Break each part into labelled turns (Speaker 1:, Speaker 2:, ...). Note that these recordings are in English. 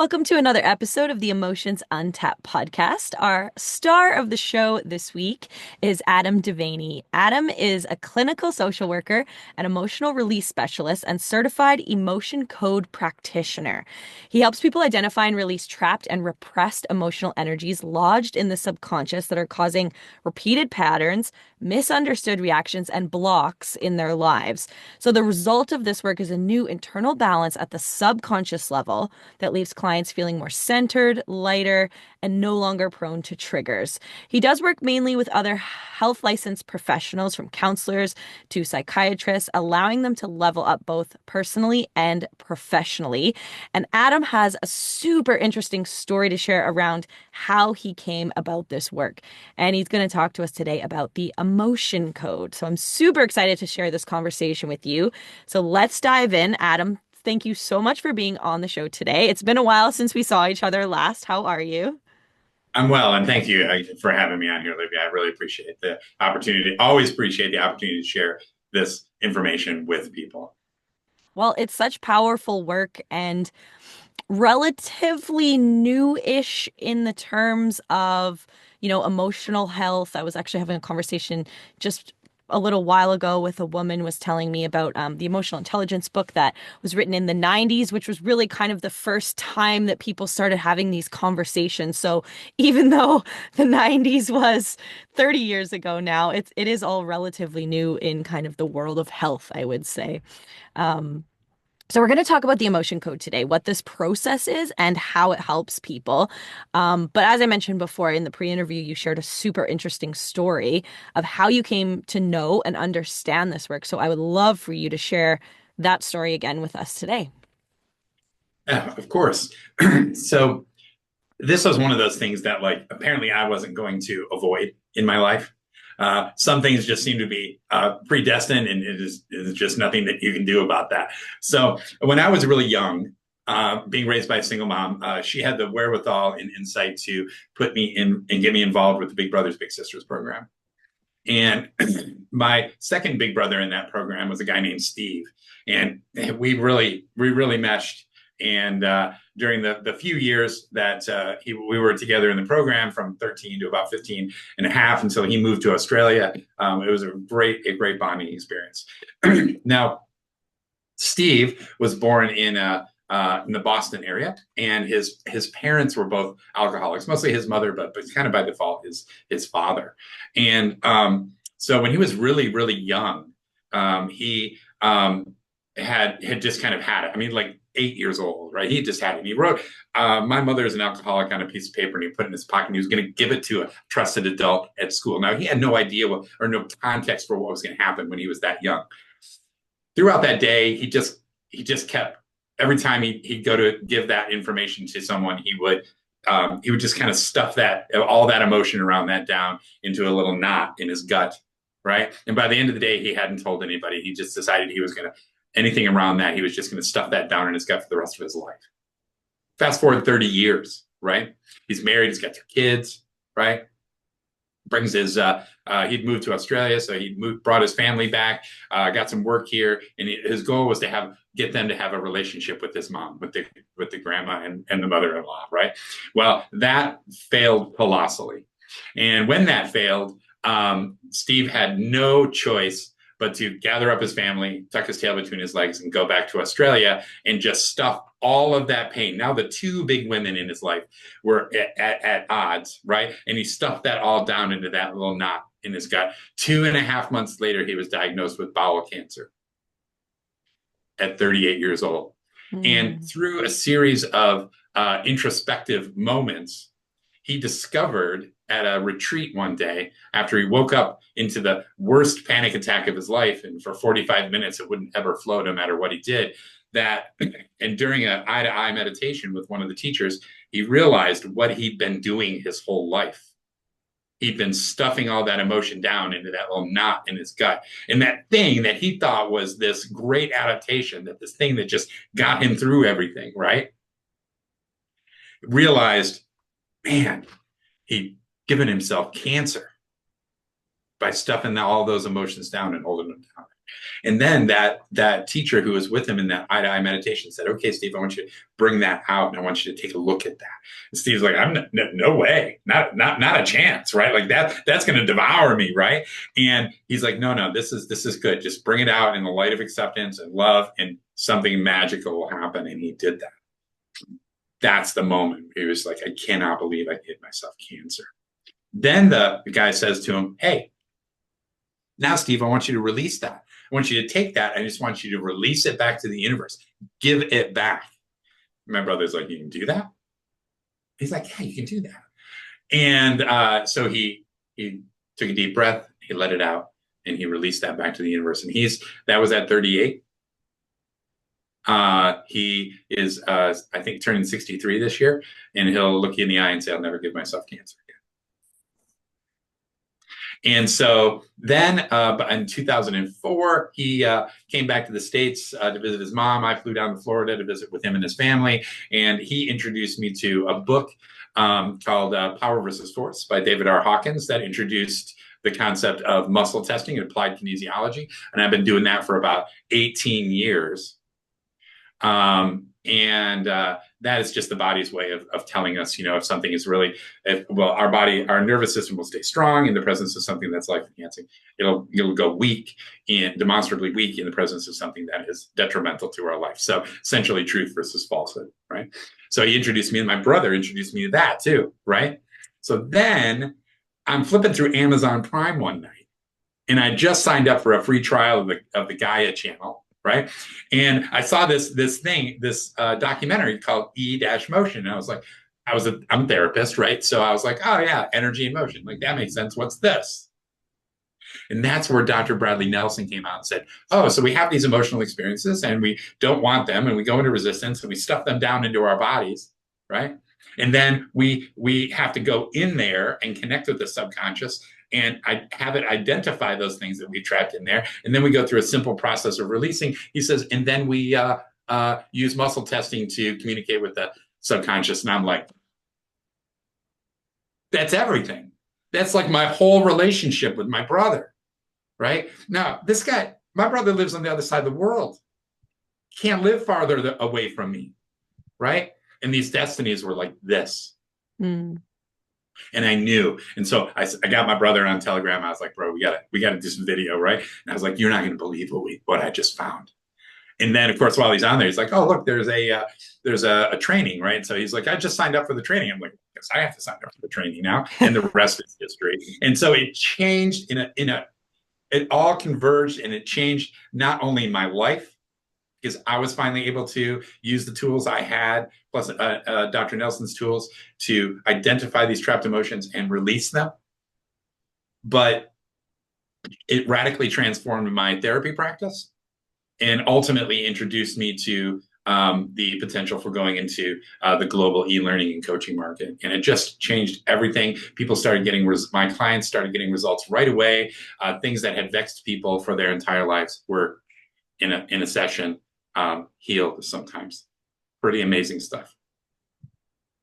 Speaker 1: Welcome to another episode of the Emotions Untapped podcast. Our star of the show this week is Adam De Vaney. Adam is a clinical social worker, an emotional release specialist, and certified emotion code practitioner. He helps people identify and release trapped and repressed emotional energies lodged in the subconscious that are causing repeated patterns, misunderstood reactions, and blocks in their lives. So the result of this work is a new internal balance at the subconscious level that leaves clients feeling more centered, lighter, and no longer prone to triggers. He does work mainly with other health licensed professionals, from counselors to psychiatrists, allowing them to level up both personally and professionally. And Adam has a super interesting story to share around how he came about this work. And he's going to talk to us today about the emotion code. So I'm super excited to share this conversation with you. So let's dive in. Adam, thank you so much for being on the show today. It's been a while since we saw each other last. How are you?
Speaker 2: I'm well, and thank you for having me on here, Olivia. I really appreciate the opportunity. Always appreciate the opportunity to share this information with people.
Speaker 1: Well, it's such powerful work and relatively new-ish in the terms of, emotional health. I was actually having a conversation just a little while ago with a woman was telling me about the emotional intelligence book that was written in the 90s, which was really kind of the first time that people started having these conversations. So even though the 90s was 30 years ago now, it is all relatively new in kind of the world of health, I would say. Um, so we're going to talk about the emotion code today, what this process is and how it helps people. But as I mentioned before in the pre-interview, you shared a super interesting story of how you came to know and understand this work. So I would love for you to share that story again with us today.
Speaker 2: Yeah, of course. So this was one of those things that, like, apparently I wasn't going to avoid in my life. Some things just seem to be predestined, and it is just nothing that you can do about that. So when I was really young, being raised by a single mom, she had the wherewithal and insight to put me in and get me involved with the Big Brothers Big Sisters program. And my second big brother in that program was a guy named Steve, and we really meshed. And during the few years that we were together in the program, from 13 to about 15 and a half, until he moved to Australia, it was a great bonding experience. Now, Steve was born in the Boston area, and his parents were both alcoholics, mostly his mother, but kind of by default his father. And so when he was really young, he had just kind of had it. I mean, like 8 years old, right? He just had it. And he wrote, "My mother is an alcoholic," on a piece of paper, and he put it in his pocket. And he was going to give it to a trusted adult at school. Now, he had no idea or no context for what was going to happen when he was that young. Throughout that day, he just kept, every time he'd go to give that information to someone, he would just kind of stuff all that emotion around that down into a little knot in his gut, right? And by the end of the day, he hadn't told anybody. He just decided he was going to, anything around that, he was just going to stuff that down in his gut for the rest of his life. Fast forward 30 years, right? He's married, he's got 2 kids, right? Brings he'd moved to Australia, so brought his family back, got some work here, and his goal was to get them to have a relationship with his mom, with the grandma and the mother-in-law, right? Well, that failed colossally. And when that failed, Steve had no choice but to gather up his family, tuck his tail between his legs, and go back to Australia and just stuff all of that pain. Now the 2 big women in his life were at odds, right? And he stuffed that all down into that little knot in his gut. 2.5 months later, he was diagnosed with bowel cancer at 38 years old. And
Speaker 1: Mm.
Speaker 2: through a series of introspective moments, he discovered at a retreat one day, after he woke up into the worst panic attack of his life, and for 45 minutes it wouldn't ever flow no matter what he did, and during an eye-to-eye meditation with one of the teachers, he realized what he'd been doing his whole life. He'd been stuffing all that emotion down into that little knot in his gut. And that thing that he thought was this great adaptation, this thing that just got him through everything, right? Realized, man, he'd given himself cancer by stuffing all those emotions down and holding them down. And then that teacher who was with him in that eye to eye meditation said, "Okay, Steve, I want you to bring that out, and I want you to take a look at that." And Steve's like, "I'm no way, not a chance, right? Like that's going to devour me, right?" And he's like, "No, no, this is good. Just bring it out in the light of acceptance and love, and something magical will happen." And he did that. That's the moment he was like, "I cannot believe I gave myself cancer." Then the guy says to him, "Hey, now, Steve, I want you to release that. I want you to take that. I just want you to release it back to the universe. Give it back." My brother's like, "You can do that?" He's like, "Yeah, you can do that." And so he took a deep breath, he let it out, and he released that back to the universe. And that was at 38. He is, I think, turning 63 this year, and he'll look you in the eye and say, "I'll never give myself cancer." And so then in 2004, he came back to the States to visit his mom. I flew down to Florida to visit with him and his family. And he introduced me to a book called Power versus Force by David R. Hawkins that introduced the concept of muscle testing and applied kinesiology. And I've been doing that for about 18 years. And that is just the body's way of telling us, if something is really, our nervous system will stay strong in the presence of something that's life enhancing. It'll go weak, demonstrably weak in the presence of something that is detrimental to our life. So essentially, truth versus falsehood, right? So he introduced me, and my brother introduced me to that too, right? So then I'm flipping through Amazon Prime one night, and I just signed up for a free trial of the Gaia channel, right? And I saw this documentary called E-Motion, and I was like, I'm a therapist, right? So I was like, oh yeah, energy and motion, like that makes sense. What's this? And that's where Dr. Bradley Nelson came out and said, oh, so we have these emotional experiences and we don't want them, and we go into resistance and we stuff them down into our bodies, right? And then we have to go in there and connect with the subconscious and I have it identify those things that we trapped in there. And then we go through a simple process of releasing. He says, and then we use muscle testing to communicate with the subconscious. And I'm like, that's everything. That's like my whole relationship with my brother, right? Now, this guy, my brother lives on the other side of the world, can't live farther away from me, right? And these destinies were like this. Mm. And I knew. And so I got my brother on Telegram. I was like, bro, we gotta do some video, right? And I was like, you're not gonna believe what I just found. And then of course, while he's on there, he's like, oh, look, there's a training, right? So he's like, I just signed up for the training. I'm like, yes, I have to sign up for the training now. And the rest is history. And so it changed it all converged, and it changed not only my life, because I was finally able to use the tools I had, plus Dr. Nelson's tools, to identify these trapped emotions and release them. But it radically transformed my therapy practice and ultimately introduced me to the potential for going into the global e-learning and coaching market. And it just changed everything. People started my clients started getting results right away. Things that had vexed people for their entire lives were in a session healed sometimes. Pretty amazing stuff.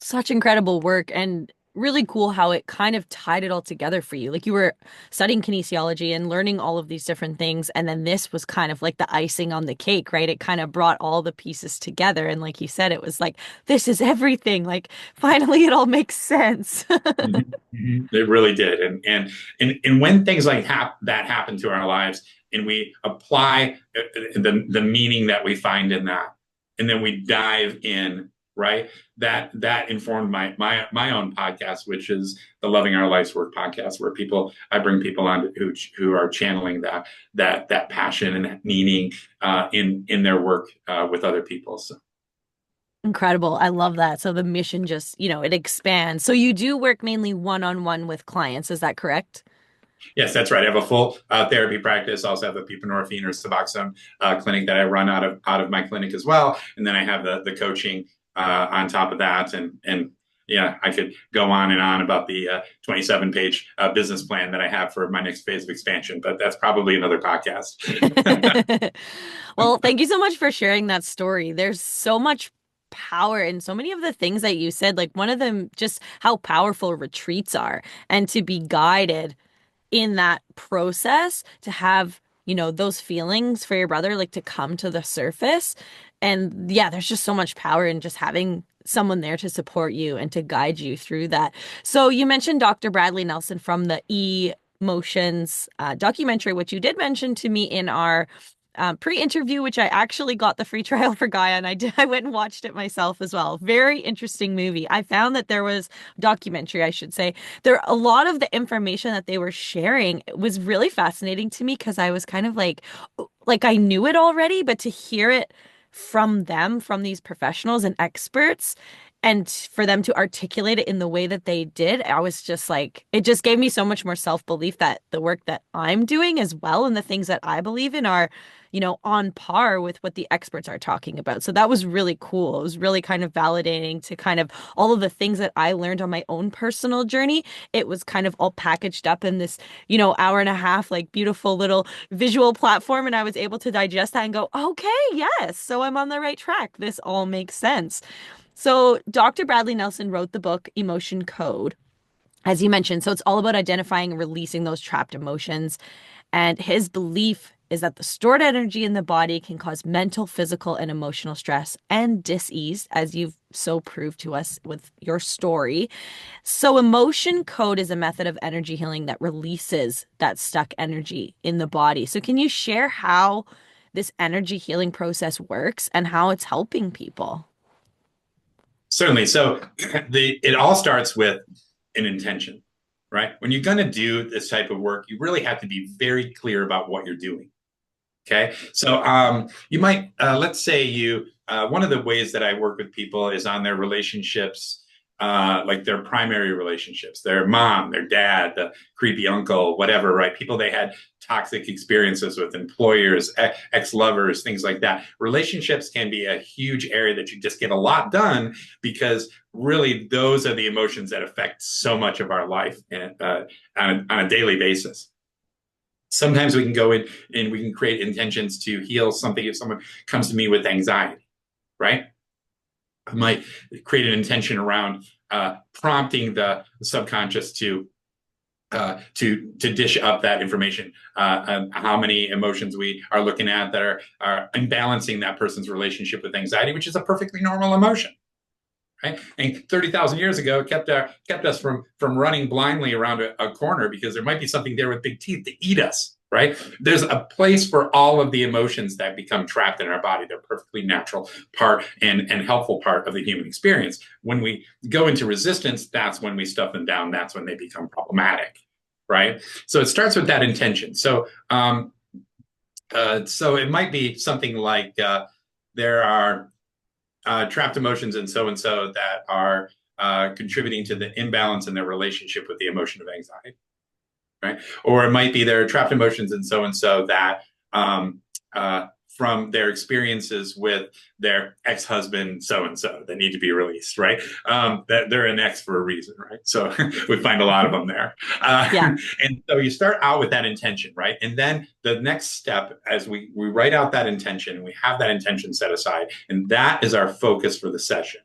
Speaker 1: Such incredible work, and really cool how it kind of tied it all together for you. Like you were studying kinesiology and learning all of these different things, and then this was kind of like the icing on the cake, right? It kind of brought all the pieces together, and like you said, it was like, this is everything. Like finally it all makes sense.
Speaker 2: Mm-hmm. It really did. And when things like that happen to our lives, and we apply the meaning that we find in that, and then we dive in, right? That informed my own podcast, which is the Loving Our Life's Work podcast, where I bring people on who are channeling that passion and that meaning in their work with other people. So.
Speaker 1: Incredible. I love that. So the mission just, it expands. So you do work mainly one-on-one with clients. Is that correct?
Speaker 2: Yes, that's right. I have a full therapy practice. I also have a buprenorphine or Suboxone clinic that I run out of my clinic as well. And then I have the coaching on top of that. And yeah, I could go on and on about the 27-page business plan that I have for my next phase of expansion, but that's probably another podcast.
Speaker 1: Well, thank you so much for sharing that story. There's so much power in so many of the things that you said. Like one of them, just how powerful retreats are, and to be guided in that process, to have those feelings for your brother, like to come to the surface. And yeah, there's just so much power in just having someone there to support you and to guide you through that. So you mentioned Dr. Bradley Nelson from the Emotions documentary, which you did mention to me in our pre-interview, which I actually got the free trial for Gaia, and I went and watched it myself as well. Very interesting movie. I found that there was documentary, I should say. There a lot of the information that they were sharing was really fascinating to me because I was kind of like I knew it already, but to hear it from them, from these professionals and experts, and for them to articulate it in the way that they did, I was just like, it just gave me so much more self-belief that the work that I'm doing as well and the things that I believe in are, on par with what the experts are talking about. So that was really cool. It was really kind of validating to kind of all of the things that I learned on my own personal journey. It was kind of all packaged up in this, hour and a half, like beautiful little visual platform. And I was able to digest that and go, okay, yes. So I'm on the right track. This all makes sense. So, Dr. Bradley Nelson wrote the book Emotion Code, as you mentioned. So, it's all about identifying and releasing those trapped emotions. And his belief is that the stored energy in the body can cause mental, physical, and emotional stress and dis-ease, as you've so proved to us with your story. So, emotion code is a method of energy healing that releases that stuck energy in the body. So, can you share how this energy healing process works and how it's helping people?
Speaker 2: Certainly. So it all starts with an intention, right? When you're going to do this type of work, you really have to be very clear about what you're doing. Okay. So you might, let's say one of the ways that I work with people is on their relationships, like their primary relationships, their mom, their dad, the creepy uncle, whatever, right? People they had toxic experiences with, employers, ex-lovers, things like that. Relationships can be a huge area that you just get a lot done because really those are the emotions that affect so much of our life on a daily basis. Sometimes we can go in and we can create intentions to heal something if someone comes to me with anxiety, right? I might create an intention around prompting the subconscious to dish up that information, how many emotions we are looking at that are imbalancing that person's relationship with anxiety, which is a perfectly normal emotion. Right? And 30,000 years ago, it kept us from running blindly around a corner because there might be something there with big teeth to eat us. Right? There's a place for all of the emotions that become trapped in our body. They're a perfectly natural part and helpful part of the human experience. When we go into resistance, that's when we stuff them down. That's when they become problematic. Right? So it starts with that intention. So it might be something like there are trapped emotions and so that are contributing to the imbalance in their relationship with the emotion of anxiety, right? Or it might be there are trapped emotions and so that from their experiences with their ex-husband so that need to be released, right? That they're an ex for a reason, right? So we find a lot of them there.
Speaker 1: Yeah.
Speaker 2: And so you start out with that intention, right? And then the next step, as we write out that intention, we have that intention set aside, and that is our focus for the session.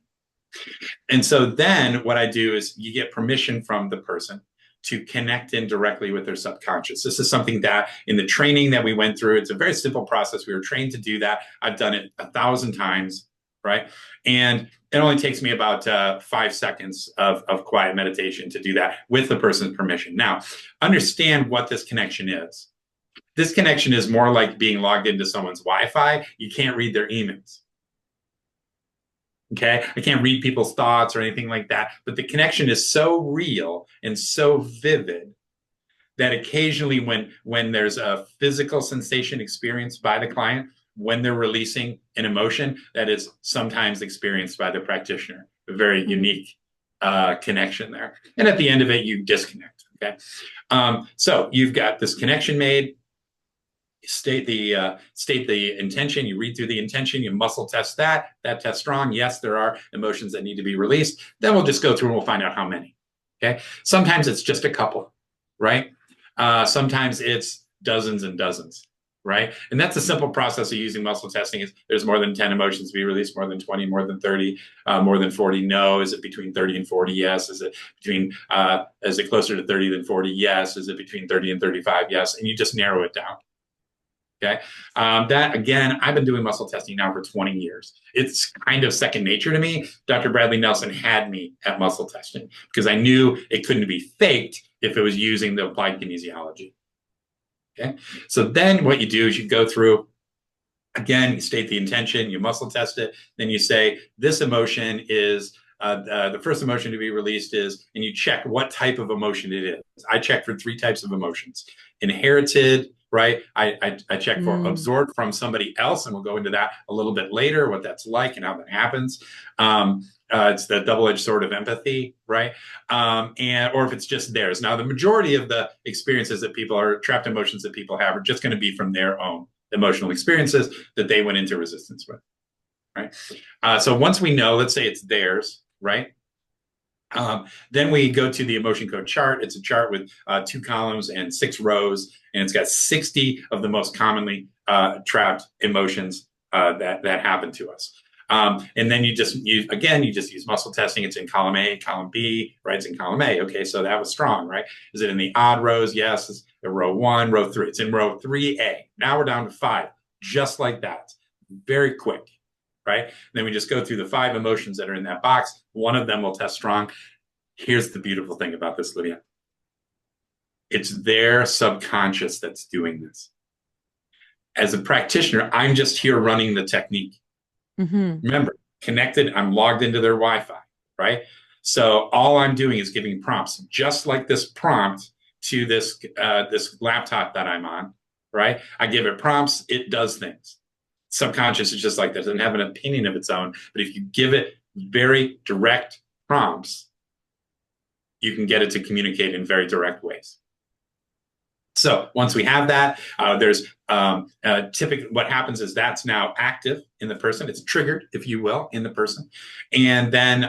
Speaker 2: And so then what I do is you get permission from the person to connect in directly with their subconscious. This is something that in the training that we went through, it's a very simple process. We were trained to do that. I've done it 1,000 times, right? And it only takes me about 5 seconds of quiet meditation to do that with the person's permission. Now, understand what this connection is. This connection is more like being logged into someone's Wi-Fi. You can't read their emails. Okay. I can't read people's thoughts or anything like that, but the connection is so real and so vivid that occasionally when there's a physical sensation experienced by the client, when they're releasing an emotion that is sometimes experienced by the practitioner, a very unique connection there. And at the end of it, you disconnect. Okay. So you've got this connection made. State the intention. You read through the intention. You muscle test that test strong. Yes, there are emotions that need to be released. Then we'll just go through and we'll find out how many. Okay. Sometimes it's just a couple, right? Sometimes it's dozens and dozens, right? And that's a simple process of using muscle testing. Is there's more than 10 emotions to be released, more than 20, more than 30, more than 40? No. Is it between 30 and 40? Yes. Is it is it closer to 30 than 40? Yes. Is it between 30 and 35? Yes. And you just narrow it down. Okay. That again, I've been doing muscle testing now for 20 years. It's kind of second nature to me. Dr. Bradley Nelson had me at muscle testing because I knew it couldn't be faked if it was using the applied kinesiology. Okay. So then what you do is you go through, again, you state the intention, you muscle test it, then you say, this emotion is the first emotion to be released is, and you check what type of emotion it is. I check for three types of emotions: inherited, right? I check for
Speaker 1: Mm.
Speaker 2: absorbed from somebody else, and we'll go into that a little bit later, what that's like and how that happens. It's the double-edged sword of empathy, right? Or if it's just theirs. Now, the majority of the experiences that people are trapped emotions that people have are just going to be from their own emotional experiences that they went into resistance with, right? So once we know, let's say it's theirs, right? Then we go to the emotion code chart. It's a chart with 2 columns and 6 rows, and it's got 60 of the most commonly trapped emotions that happen to us. And then you just use muscle testing. It's in column A, column B, right? It's in column A. Okay, so that was strong, right? Is it in the odd rows? Yes. It's row 1, row 3. It's in row 3A. Now we're down to 5, just like that. Very quick, right? And then we just go through the 5 emotions that are in that box. One of them will test strong. Here's the beautiful thing about this, Lydia. It's their subconscious that's doing this. As a practitioner, I'm just here running the technique.
Speaker 1: Mm-hmm.
Speaker 2: Remember, connected, I'm logged into their Wi-Fi, right? So all I'm doing is giving prompts, just like this prompt to this laptop that I'm on, right? I give it prompts, it does things. Subconscious is just like that. It doesn't have an opinion of its own, but if you give it very direct prompts, you can get it to communicate in very direct ways. So once we have that, there's typically what happens is that's now active in the person. It's triggered, if you will, in the person. And then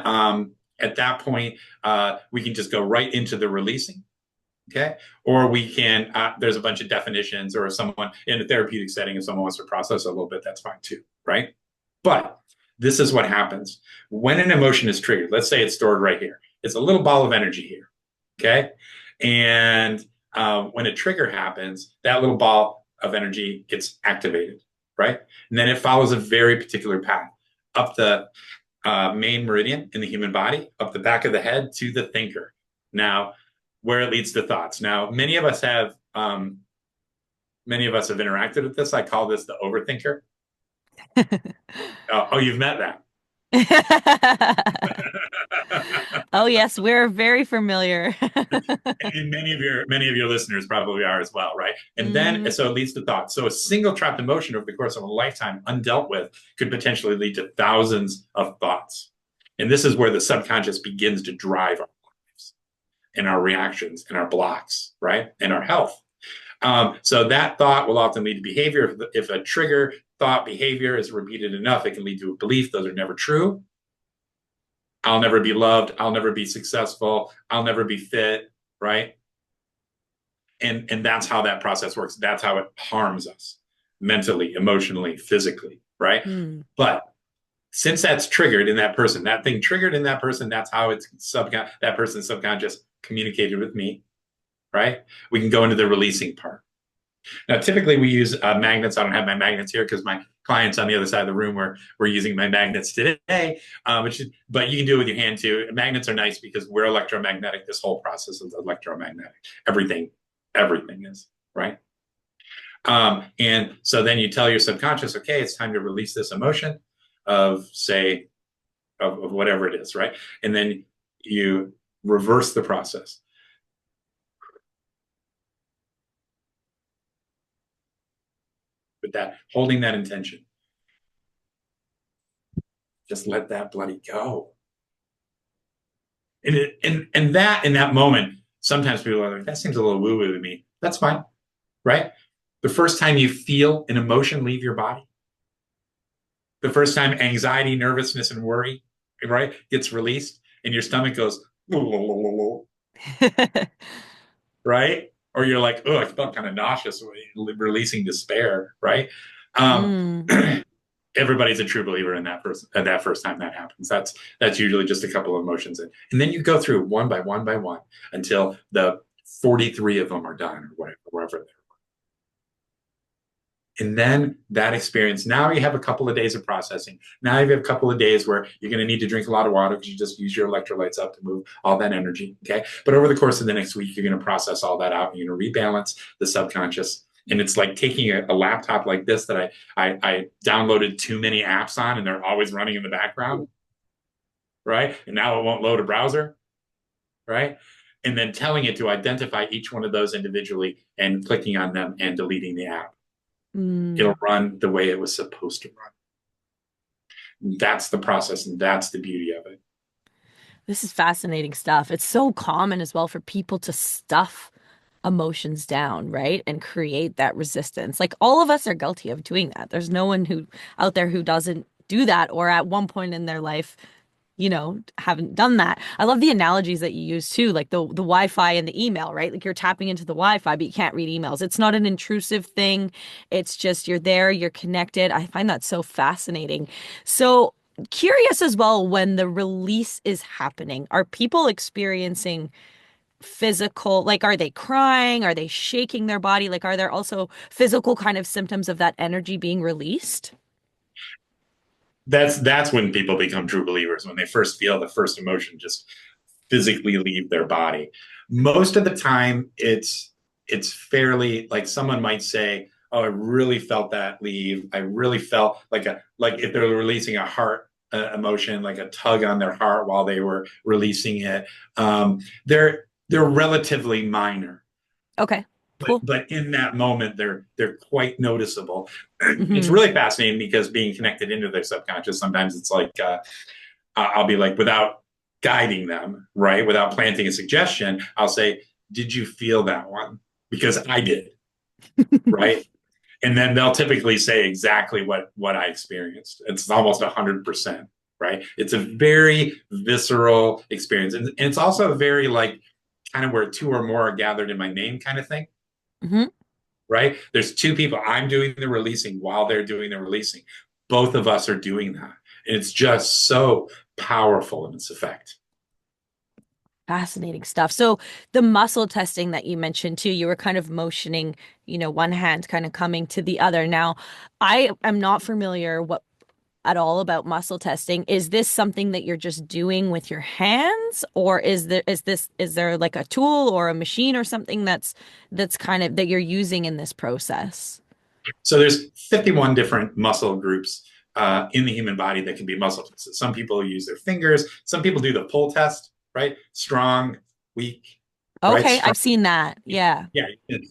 Speaker 2: at that point, we can just go right into the releasing. Okay. Or we can, there's a bunch of definitions, or if someone in a therapeutic setting, if someone wants to process a little bit, that's fine too. Right. But this is what happens when an emotion is triggered. Let's say it's stored right here. It's a little ball of energy here. Okay. And when a trigger happens, that little ball of energy gets activated, right? And then it follows a very particular path up the main meridian in the human body, up the back of the head to the thinker. Now, where it leads to thoughts. Now, many of us have interacted with this. I call this the overthinker. Oh, you've met that.
Speaker 1: Oh yes, we're very familiar.
Speaker 2: And many of your listeners probably are as well, right? And then
Speaker 1: Hmm.
Speaker 2: so it leads to thoughts. So a single trapped emotion over the course of a lifetime, undealt with, could potentially lead to thousands of thoughts. And this is where the subconscious begins to drive our lives and our reactions and our blocks, right? And our health. So that thought will often lead to behavior. If a trigger thought behavior is repeated enough, it can lead to a belief. Those are never true. I'll never be loved. I'll never be successful. I'll never be fit, right? And that's how that process works. That's how it harms us mentally, emotionally, physically, right?
Speaker 1: Hmm.
Speaker 2: But since that's triggered in that person, that thing triggered in that person, that's how that person's subconscious communicated with me, right? We can go into the releasing part. Now, typically we use magnets. I don't have my magnets here because my clients on the other side of the room were using my magnets today. But you can do it with your hand too. Magnets are nice because we're electromagnetic. This whole process is electromagnetic. Everything is, right? And so then you tell your subconscious, okay, it's time to release this emotion of, say, of whatever it is, right? And then you reverse the process. With that, holding that intention. Just let that bloody go. And that in that moment, sometimes people are like, that seems a little woo-woo to me. That's fine, right? The first time you feel an emotion leave your body, the first time anxiety, nervousness, and worry, right, gets released, and your stomach goes, right? Or you're like, oh, I felt kind of nauseous, releasing despair, right? Um,
Speaker 1: Mm.
Speaker 2: Everybody's a true believer in that first time that happens. That's usually just a couple of emotions, and then you go through one by one until the 43 of them are done, or whatever. And then that experience, now you have a couple of days of processing. Now you have a couple of days where you're going to need to drink a lot of water because you just use your electrolytes up to move all that energy. Okay. But over the course of the next week, you're going to process all that out. You're going to rebalance the subconscious. And it's like taking a laptop like this that I downloaded too many apps on and they're always running in the background. Right. And now it won't load a browser. Right. And then telling it to identify each one of those individually and clicking on them and deleting the app. It'll run the way it was supposed to run. That's the process, and that's the beauty of it.
Speaker 1: This is fascinating stuff. It's so common as well for people to stuff emotions down, right? And create that resistance. Like all of us are guilty of doing that. There's no one who out there who doesn't do that or at one point in their life, haven't done that. I love the analogies that you use too, like the Wi-Fi and the email, right? Like you're tapping into the Wi-Fi, but you can't read emails. It's not an intrusive thing. It's just you're there, you're connected. I find that so fascinating. So curious as well, when the release is happening, are people experiencing physical, like are they crying? Are they shaking their body? Like are there also physical kind of symptoms of that energy being released?
Speaker 2: That's when people become true believers, when they first feel the first emotion just physically leave their body. Most of the time it's fairly, like someone might say, oh, I really felt that leave. I really felt like if they're releasing a heart emotion, like a tug on their heart while they were releasing it. They're relatively minor.
Speaker 1: Okay, cool.
Speaker 2: But in that moment, they're quite noticeable. It's
Speaker 1: Hmm.
Speaker 2: really fascinating because being connected into their subconscious, sometimes it's like I'll be like, without guiding them, right, without planting a suggestion, I'll say, "Did you feel that one?" Because I did, right? And then they'll typically say exactly what I experienced. It's almost 100%, right? It's a very visceral experience, and it's also a very like kind of where two or more are gathered in my name kind of thing.
Speaker 1: Hmm.
Speaker 2: Right? There's two people. I'm doing the releasing while they're doing the releasing. Both of us are doing that. And it's just so powerful in its effect.
Speaker 1: Fascinating stuff. So the muscle testing that you mentioned too, you were kind of motioning, one hand kind of coming to the other. Now, I am not familiar what at all about muscle testing. Is this something that you're just doing with your hands, or is there like a tool or a machine or something that's kind of that you're using in this process?
Speaker 2: So there's 51 different muscle groups in the human body that can be muscle tested. Some people use their fingers. Some people do the pull test, right? Strong, weak, right?
Speaker 1: Okay,
Speaker 2: Strong.
Speaker 1: I've seen that. Yeah.
Speaker 2: Yeah.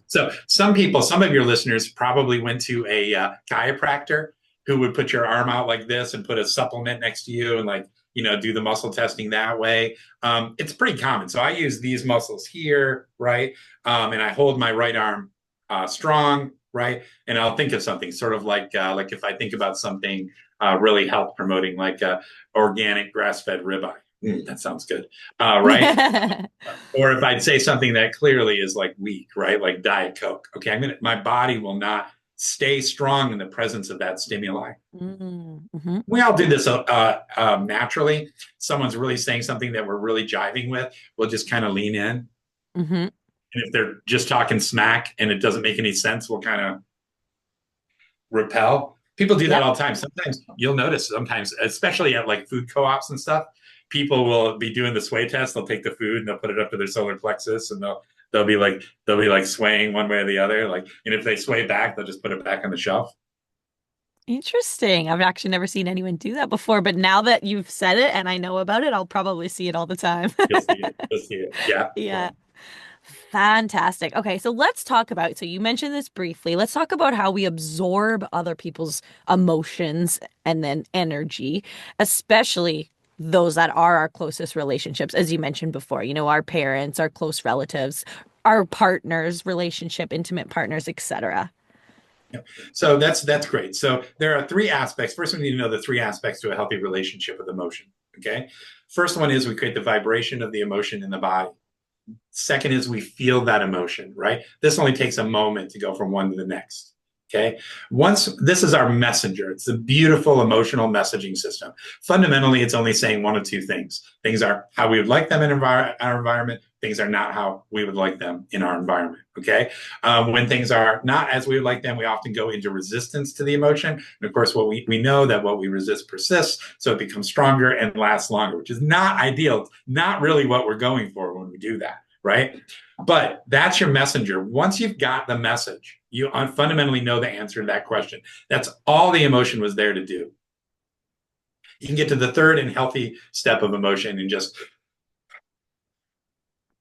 Speaker 2: So some of your listeners probably went to a chiropractor who would put your arm out like this and put a supplement next to you and like, do the muscle testing that way. It's pretty common. So I use these muscles here, right? And I hold my right arm strong, right? And I'll think of something sort of like if I think about something really health promoting, like organic grass fed ribeye. That sounds good, right? Or if I'd say something that clearly is like weak, right? Like Diet Coke. Okay, my body will not stay strong in the presence of that stimuli.
Speaker 1: Mm-hmm.
Speaker 2: We all do this naturally. Someone's really saying something that we're really jiving with, we'll just kind of lean in.
Speaker 1: Hmm.
Speaker 2: And if they're just talking smack and it doesn't make any sense, we'll kind of repel. People do that
Speaker 1: Yep.
Speaker 2: all the time. Sometimes you'll notice, sometimes, especially at like food co-ops and stuff, people will be doing the sway test. They'll take the food and they'll put it up to their solar plexus and they'll be like swaying one way or the other. Like, and if they sway back, they'll just put it back on the shelf.
Speaker 1: Interesting. I've actually never seen anyone do that before, but now that you've said it and I know about it, I'll probably see it all the time.
Speaker 2: You'll see it. You'll see it. Yeah.
Speaker 1: Yeah. Fantastic. Okay, so let's talk about, so you mentioned this briefly. Let's talk about how we absorb other people's emotions and then energy, especially those that are our closest relationships, as you mentioned before, our parents, our close relatives, our partners, relationship, intimate partners, etc.
Speaker 2: Yeah. So that's great. So there are three aspects. First, we need to know the three aspects to a healthy relationship with emotion. Okay. First one is we create the vibration of the emotion in the body. Second is we feel that emotion, right? This only takes a moment to go from one to the next. Okay. Once this is our messenger, it's a beautiful emotional messaging system. Fundamentally, it's only saying one of two things. Things are how we would like them in our environment. things are not how we would like them in our environment. Okay. When things are not as we would like them, we often go into resistance to the emotion. And of course, we know that what we resist persists, so it becomes stronger and lasts longer, which is not ideal, not really what we're going for when we do that, right? But that's your messenger. Once you've got the message, you fundamentally know the answer to that question. That's all the emotion was there to do. You can get to the third and healthy step of emotion and just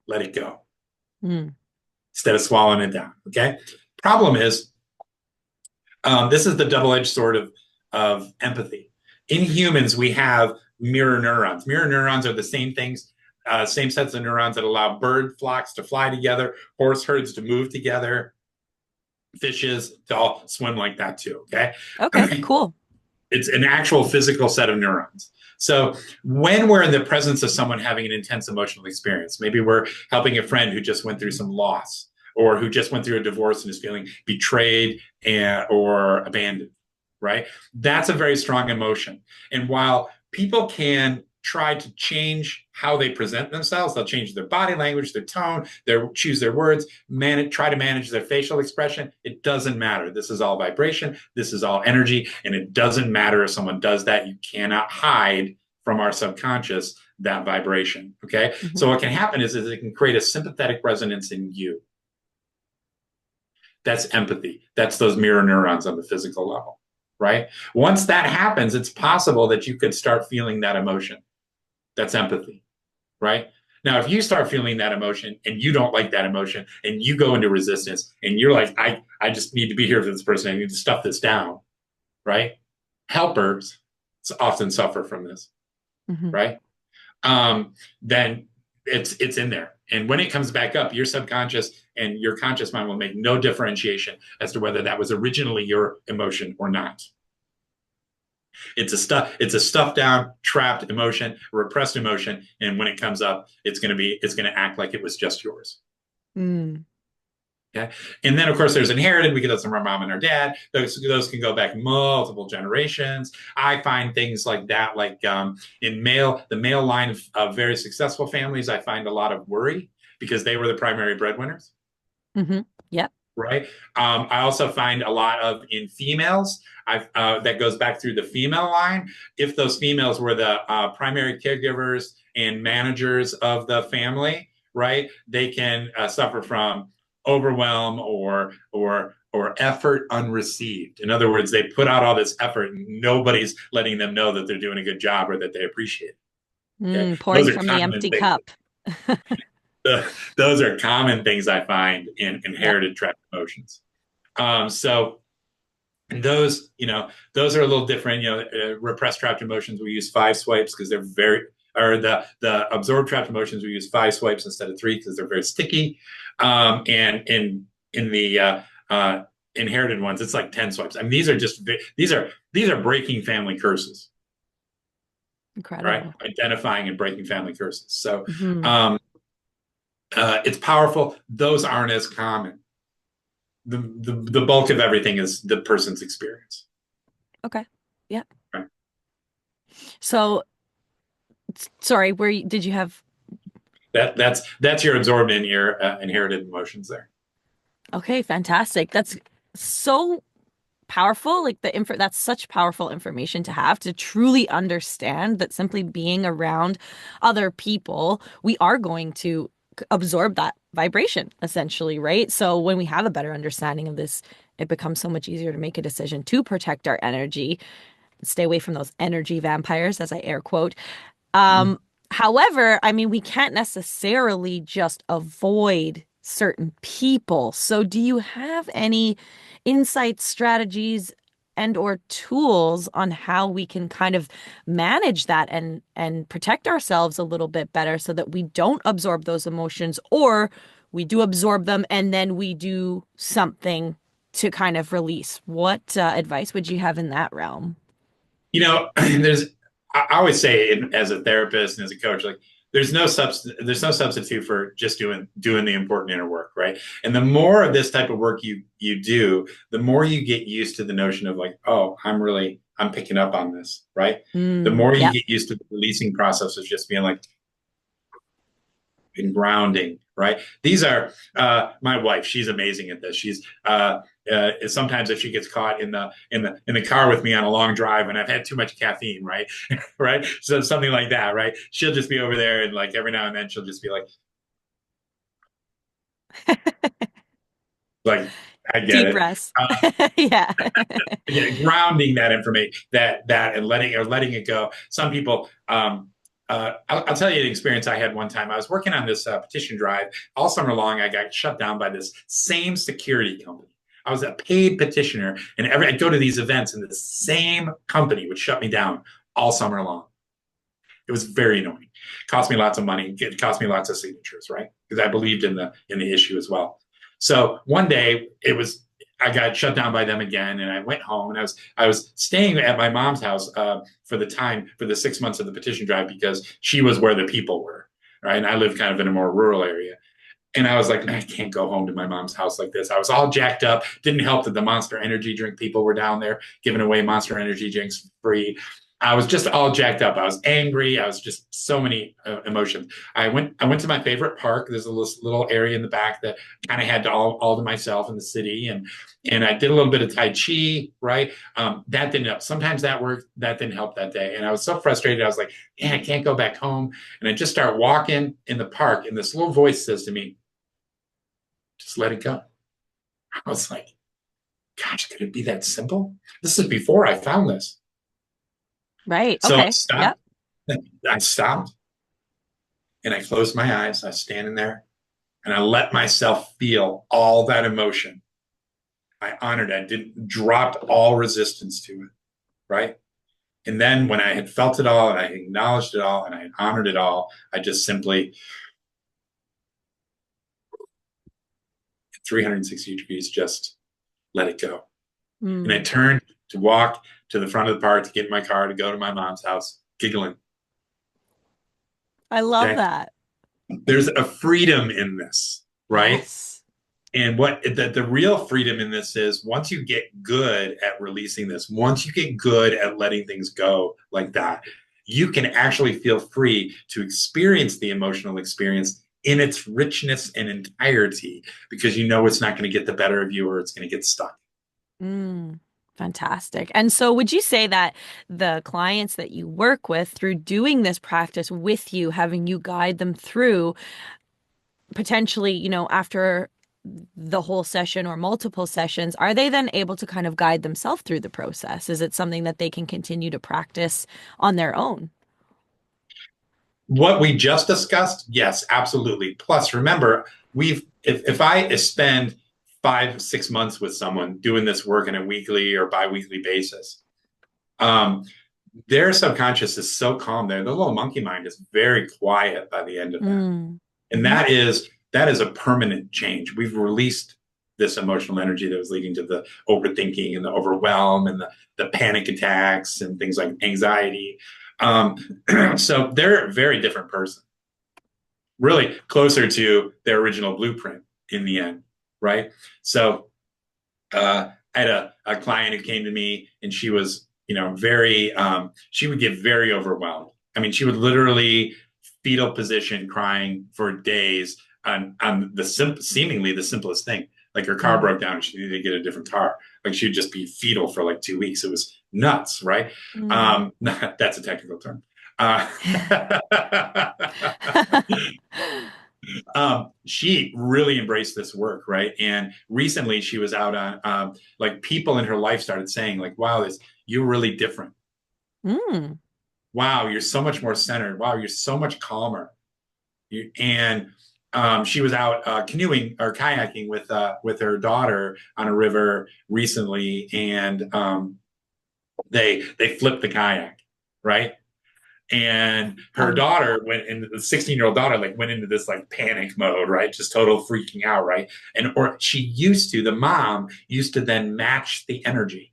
Speaker 2: let it go
Speaker 1: Mm.
Speaker 2: instead of swallowing it down. Okay. Problem is, this is the double-edged sword of empathy. In humans, we have mirror neurons. Mirror neurons are the same things, same sets of neurons that allow bird flocks to fly together, horse herds to move together, fishes to all swim like that too. Okay.
Speaker 1: Okay, cool.
Speaker 2: It's an actual physical set of neurons. So when we're in the presence of someone having an intense emotional experience, maybe we're helping a friend who just went through some loss or who just went through a divorce and is feeling betrayed or abandoned, right? That's a very strong emotion. And while people can try to change how they present themselves, they'll change their body language, their tone, choose their words, try to manage their facial expression. It doesn't matter. This is all vibration. This is all energy. And it doesn't matter if someone does that. You cannot hide from our subconscious that vibration. Okay.
Speaker 1: Hmm.
Speaker 2: So what can happen is it can create a sympathetic resonance in you. That's empathy. That's those mirror neurons on the physical level, right? Once that happens, it's possible that you could start feeling that emotion. That's empathy, right? Now, if you start feeling that emotion and you don't like that emotion and you go into resistance and you're like, I just need to be here for this person. I need to stuff this down, right? Helpers often suffer from this,
Speaker 1: Hmm.
Speaker 2: right? Then it's in there. And when it comes back up, your subconscious and your conscious mind will make no differentiation as to whether that was originally your emotion or not. It's a stuffed down, trapped emotion, repressed emotion, and when it comes up, it's gonna act like it was just yours.
Speaker 1: Mm.
Speaker 2: Okay. And then of course there's inherited. We get those from our mom and our dad. Those can go back multiple generations. I find things like that, like the male line of very successful families, I find a lot of worry because they were the primary breadwinners.
Speaker 1: Hmm. Yep.
Speaker 2: Right. I also find a lot of in females. That goes back through the female line. If those females were the primary caregivers and managers of the family, right, they can suffer from overwhelm or effort unreceived. In other words, they put out all this effort and nobody's letting them know that they're doing a good job or that they appreciate it. Okay,
Speaker 1: Mm, pouring
Speaker 2: those are
Speaker 1: from the
Speaker 2: common
Speaker 1: empty
Speaker 2: things.
Speaker 1: cup.
Speaker 2: Those are common things I find in
Speaker 1: Yep.
Speaker 2: inherited trapped emotions. So those, those are a little different. Repressed trapped emotions, we use 5 swipes because they're or the absorbed trapped emotions, we use 5 swipes instead of 3 because they're very sticky. And in the inherited ones, it's like 10 swipes. I mean, these are breaking family curses, right?
Speaker 1: Incredible.
Speaker 2: Identifying and breaking family curses. So
Speaker 1: Hmm.
Speaker 2: um, it's powerful. Those aren't as common. The bulk of everything is the person's experience.
Speaker 1: Okay. Yep.
Speaker 2: Right?
Speaker 1: So, sorry, did you have?
Speaker 2: That's your absorbed in your inherited emotions there.
Speaker 1: Okay, fantastic. That's so powerful. Like the info, that's such powerful information to have to truly understand that simply being around other people, we are going to absorb that vibration essentially, right? So when we have a better understanding of this, it becomes so much easier to make a decision to protect our energy, stay away from those energy vampires, as I air quote.
Speaker 2: Mm-hmm.
Speaker 1: Um, However, I mean, we can't necessarily just avoid certain people. So do you have any insights, strategies, and or tools on how we can kind of manage that and protect ourselves a little bit better so that we don't absorb those emotions or we do absorb them and then we do something to kind of release? What advice would you have in that realm?
Speaker 2: There's I always say as a therapist and as a coach, like there's no substitute for just doing the important inner work, right? And the more of this type of work you do, the more you get used to the notion of like, oh, I'm picking up on this, right? The
Speaker 1: Mm,
Speaker 2: more you
Speaker 1: yep.
Speaker 2: get used to the releasing process of just being like, and grounding, right? These are my wife. She's amazing at this. She's sometimes if she gets caught in the car with me on a long drive and I've had too much caffeine, right, right, so something like that, right? She'll just be over there and like every now and then she'll just be like I get
Speaker 1: Deep
Speaker 2: it.
Speaker 1: breaths.
Speaker 2: Um,
Speaker 1: Yeah.
Speaker 2: Again, grounding that information, that and letting it go. Some people, I'll tell you an experience I had one time. I was working on this petition drive all summer long. I got shut down by this same security company. I was a paid petitioner, and I'd go to these events, and the same company would shut me down all summer long. It was very annoying. It cost me lots of money. It cost me lots of signatures, right? Because I believed in the issue as well. So one day I got shut down by them again, and I went home, and I was staying at my mom's house for the 6 months of the petition drive because she was where the people were, right? And I lived kind of in a more rural area. And I was like, I can't go home to my mom's house like this. I was all jacked up. Didn't help that the Monster Energy drink people were down there giving away Monster Energy drinks free. I was just all jacked up. I was angry. I was just so many emotions. I went to my favorite park. There's a little area in the back that kind of had all to myself in the city, and I did a little bit of Tai Chi. Right, that didn't help. Sometimes that worked. That didn't help that day, and I was so frustrated. I was like, man, I can't go back home. And I just start walking in the park, and this little voice says to me, just let it go. I was like, gosh, could it be that simple? This is before I found this.
Speaker 1: Right.
Speaker 2: So I
Speaker 1: Okay.
Speaker 2: stopped.
Speaker 1: Yep.
Speaker 2: I stopped and I closed my eyes. I was standing there and I let myself feel all that emotion. I honored it. I didn't dropped all resistance to it. Right. And then when I had felt it all and I acknowledged it all and I honored it all, I just simply 360 degrees just let it go. And I
Speaker 1: Mm.
Speaker 2: turned to walk to the front of the park to get in my car to go to my mom's house, giggling.
Speaker 1: I love
Speaker 2: Okay.
Speaker 1: that.
Speaker 2: There's a freedom in this, right?
Speaker 1: Yes.
Speaker 2: And what the real freedom in this is once you get good at releasing this, once you get good at letting things go like that, you can actually feel free to experience the emotional experience in its richness and entirety because you know it's not going to get the better of you or it's going to get stuck.
Speaker 1: Mm. Fantastic. And so, would you say that the clients that you work with through doing this practice with you, having you guide them through, potentially, after the whole session or multiple sessions, are they then able to kind of guide themselves through the process? Is it something that they can continue to practice on their own?
Speaker 2: What we just discussed, yes, absolutely. Plus, remember, if I spend 5, 6 months with someone doing this work on a weekly or biweekly basis, um, their subconscious is so calm there. The little monkey mind is very quiet by the end of that.
Speaker 1: Mm.
Speaker 2: And
Speaker 1: Hmm.
Speaker 2: that is a permanent change. We've released this emotional energy that was leading to the overthinking and the overwhelm and the panic attacks and things like anxiety. Um, so they're a very different person, really closer to their original blueprint in the end, right? So I had a client who came to me and she was, very, she would get very overwhelmed. I mean, she would literally fetal position crying for days on seemingly the simplest thing. Like her car
Speaker 1: Mm.
Speaker 2: broke down and she needed to get a different car. Like she'd just be fetal for like 2 weeks. It was nuts, right?
Speaker 1: Mm.
Speaker 2: That's a technical term. Uh, she really embraced this work, right? And recently she was out on, like people in her life started saying, like, wow, you're really different.
Speaker 1: Mm.
Speaker 2: Wow, you're so much more centered. Wow, you're so much calmer. And she was out canoeing or kayaking with her daughter on a river recently, and they flipped the kayak, right? And her
Speaker 1: Um,
Speaker 2: daughter went into the 16-year-old daughter like went into this like panic mode, right? Just total freaking out, right? And or she used to, the mom used to then match the energy.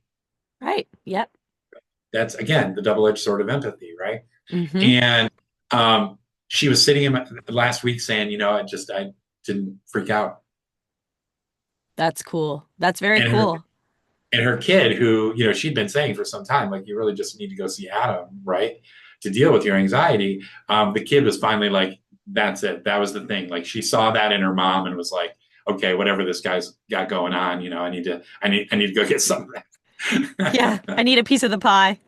Speaker 1: right. Yep.
Speaker 2: That's again the double-edged sword of empathy, right?
Speaker 1: Hmm.
Speaker 2: And she was sitting in last week saying, I didn't freak out.
Speaker 1: That's cool. That's very
Speaker 2: And her
Speaker 1: cool.
Speaker 2: and her kid, who she'd been saying for some time, like you really just need to go see Adam, right, to deal with your anxiety. The kid was finally like, that's it. That was the thing. Like she saw that in her mom and was like, okay, whatever this guy's got going on, I need to go get some of
Speaker 1: Yeah, I
Speaker 2: that.
Speaker 1: need a piece of the pie.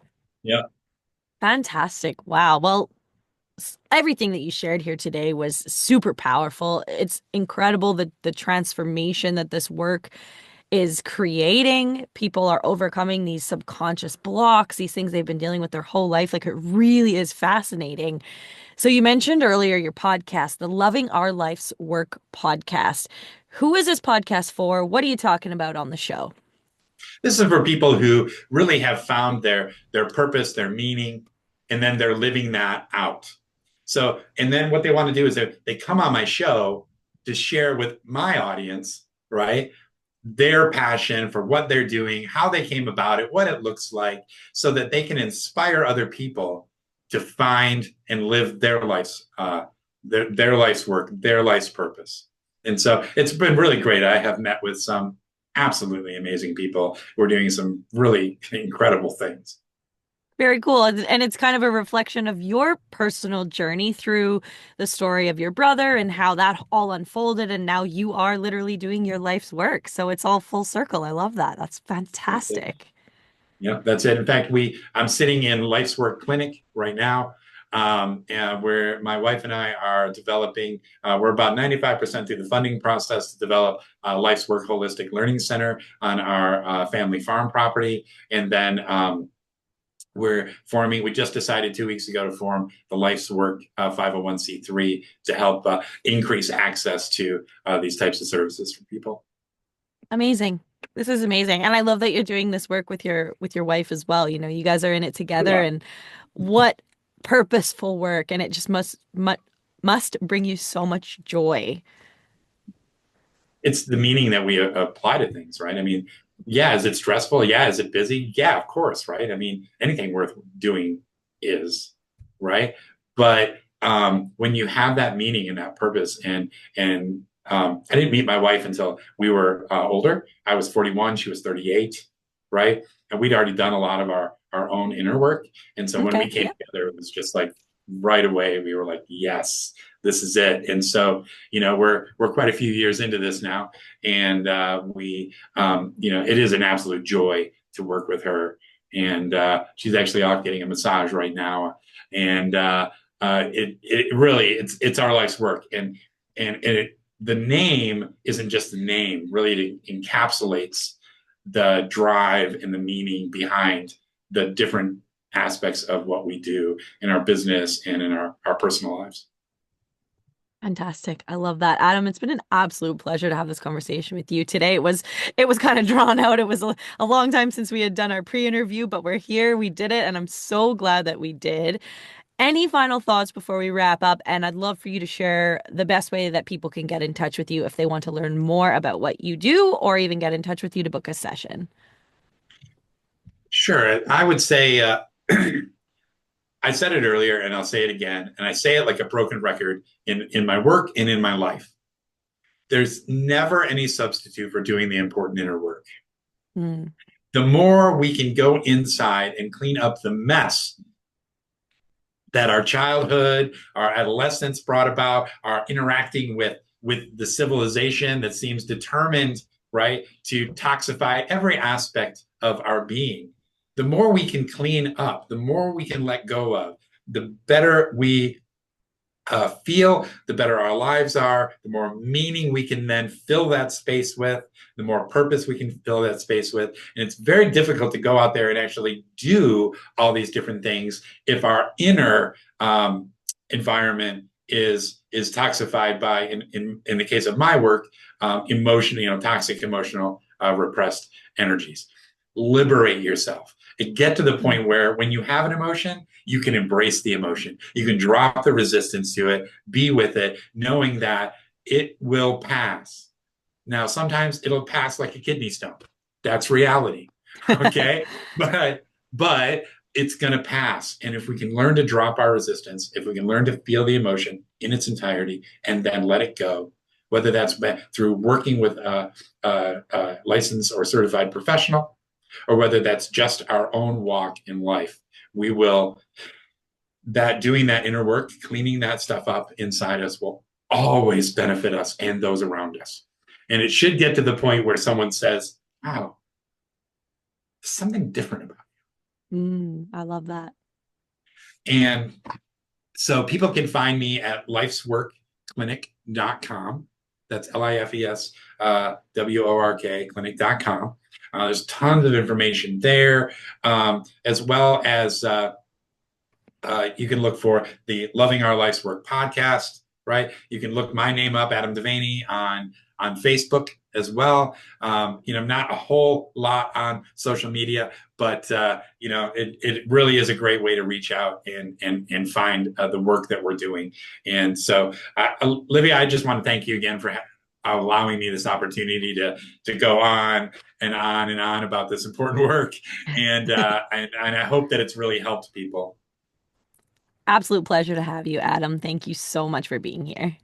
Speaker 2: Yeah.
Speaker 1: Fantastic. Wow. Well, everything that you shared here today was super powerful. It's incredible the transformation that this work is creating. People are overcoming these subconscious blocks, these things they've been dealing with their whole life. Like it really is fascinating. So you mentioned earlier your podcast, the Loving Our Life's Work podcast. Who is this podcast for? What are you talking about on the show?
Speaker 2: This is for people who really have found their purpose, their meaning, and then they're living that out. So, and then what they want to do is they come on my show to share with my audience, right? Their passion for what they're doing, how they came about it, what it looks like, so that they can inspire other people to find and live their life's work, their life's purpose. And so it's been really great. I have met with some absolutely amazing people who are doing some really incredible things.
Speaker 1: Very cool. And it's kind of a reflection of your personal journey through the story of your brother and how that all unfolded. And now you are literally doing your life's work. So it's all full circle. I love that. That's
Speaker 2: That's it.
Speaker 1: fantastic.
Speaker 2: Yeah, that's it. In fact, I'm sitting in Life's Work Clinic right now, and where my wife and I are developing. We're about 95% through the funding process to develop Life's Work Holistic Learning Center on our family farm property, and then we're forming. We just decided 2 weeks ago to form the Life's Work 501(c)(3) to help increase access to these types of services for people.
Speaker 1: Amazing. This is amazing. And I love that you're doing this work with your wife as well. You know, you guys are in it together
Speaker 2: Yeah.
Speaker 1: and what purposeful work and it just must bring you so much joy.
Speaker 2: It's the meaning that we apply to things, right? I mean, yeah, is it stressful? Yeah, is it busy? Yeah, of course, right? I mean, anything worth doing is, right? But when you have that meaning and that purpose, and I didn't meet my wife until we were older. I was 41, she was 38, right? And we'd already done a lot of our own inner work, and so when we
Speaker 1: Okay.
Speaker 2: came
Speaker 1: Yeah.
Speaker 2: together, it was just like right away we were like, yes, this is it. And so we're quite a few years into this now, and it is an absolute joy to work with her. And she's actually off getting a massage right now, and it really it's our life's work, and the name isn't just the name; really, it encapsulates the drive and the meaning behind the different aspects of what we do in our business and in our personal lives.
Speaker 1: Fantastic. I love that. Adam, it's been an absolute pleasure to have this conversation with you today. It was kind of drawn out. It was a long time since we had done our pre-interview, but we're here. We did it, and I'm so glad that we did. Any final thoughts before we wrap up? And I'd love for you to share the best way that people can get in touch with you if they want to learn more about what you do or even get in touch with you to book a session.
Speaker 2: Sure. I would say, I said it earlier and I'll say it again, and I say it like a broken record in my work and in my life. There's never any substitute for doing the important inner work.
Speaker 1: Hmm.
Speaker 2: The more we can go inside and clean up the mess that our childhood, our adolescence brought about, our interacting with the civilization that seems determined, right, to toxify every aspect of our being. The more we can clean up, the more we can let go of, the better we feel, the better our lives are, the more meaning we can then fill that space with, the more purpose we can fill that space with. And it's very difficult to go out there and actually do all these different things if our inner environment is toxified by, in the case of my work, toxic emotional repressed energies. Liberate yourself and get to the point where when you have an emotion, you can embrace the emotion. You can drop the resistance to it, be with it, knowing that it will pass. Now, sometimes it'll pass like a kidney stone. That's reality. Okay. But it's going to pass. And if we can learn to drop our resistance, if we can learn to feel the emotion in its entirety and then let it go, whether that's through working with a licensed or certified professional, or whether that's just our own walk in life, we will that doing that inner work, cleaning that stuff up inside us will always benefit us and those around us. And it should get to the point where someone says, wow, there's something different about
Speaker 1: I love that.
Speaker 2: it. And so people can find me at lifesworkclinic.com. That's Lifes WORK clinic.com. There's tons of information there, as well as you can look for the Loving Our Life's Work podcast, right? You can look my name up, Adam De Vaney, on Facebook as well. Not a whole lot on social media, but it really is a great way to reach out and find the work that we're doing. And so, Olivia, I just want to thank you again for allowing me this opportunity to go on and on and on about this important work, and I hope that it's really helped people.
Speaker 1: Absolute pleasure to have you, Adam. Thank you so much for being here.